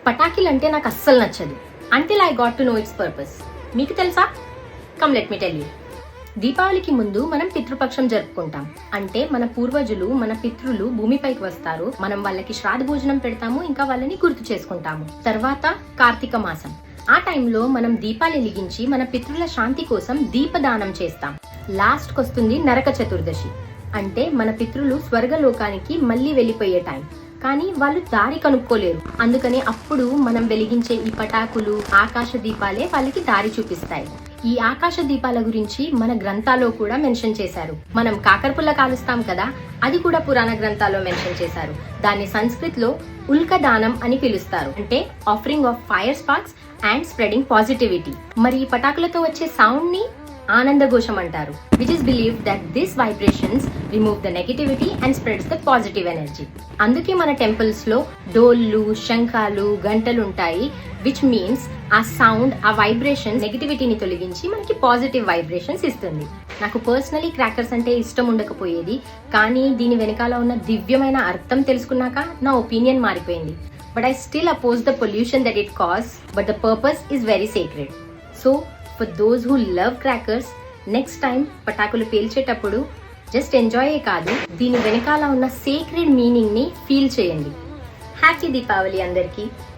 పటాకిలు అంటే నాకు అస్సలు నచ్చదు until I got to know it's purpose. మీకు తెలుసా? Come let me tell you. దీపావళికి ముందు మనం పితృపక్షం జరుపుకుంటాం. అంటే మన పూర్వజులు, మన పితృలు భూమిపైకి వస్తారు, మనం వాళ్ళకి శ్రాద్ధ భోజనం పెడతాము, ఇంకా వాళ్ళని గుర్తు చేసుకుంటాము. తర్వాత కార్తీక మాసం. ఆ టైంలో మనం దీపాలు వెలిగించి మన పితృల శాంతి కోసం దీపదానం చేస్తాం. లాస్ట్కి వస్తుంది నరక చతుర్దశి. అంటే మన పితృలు స్వర్గలోకానికి మళ్ళీ వెళ్ళిపోయే టైం, కానీ వాళ్ళు దారి కనుక్కోలేరు. అందుకని అప్పుడు మనం వెలిగించే ఈ పటాకులు, ఆకాశ దీపాలే వాళ్ళకి దారి చూపిస్తాయి. ఈ ఆకాశ దీపాల గురించి మన గ్రంథాల్లో కూడా మెన్షన్ చేశారు. మనం కాకరపుల్ల కాలుస్తాం కదా, అది కూడా పురాణ గ్రంథాల్లో మెన్షన్ చేశారు. దాన్ని సంస్కృత్ లో ఉల్కదానం అని పిలుస్తారు. అంటే offering of fire sparks and spreading positivity. మరి ఈ పటాకులతో వచ్చే సౌండ్ ని ఆనందఘోషం అంటారు, which is believed that these vibrations remove the negativity and spreads the positive energy. అందుకే మన టెంపుల్స్ లో డోళ్ళు, శంఖాలు, గంటలు ఉంటాయి, which means ఆ సౌండ్, ఆ వైబ్రేషన్ నెగటివిటీని తొలగించి మనకి పాజిటివ్ వైబ్రేషన్స్ ఇస్తుంది. నాకు పర్సనలీ క్రాకర్స్ అంటే ఇష్టం ఉండకపోయేది, కానీ దీని వెనకాల ఉన్న దివ్యమైన అర్థం తెలుసుకున్నాక నా ఒపీనియన్ మారిపోయింది. But I still oppose the pollution that it causes, but the purpose is very sacred. So for those who love crackers, next time పటాకులు పేల్చేటప్పుడు జస్ట్ ఎంజాయే కాదు, దీని వెనకాల ఉన్న సేక్రెడ్ మీనింగ్ ని ఫీల్ చేయండి. హ్యాపీ దీపావళి అందరికీ.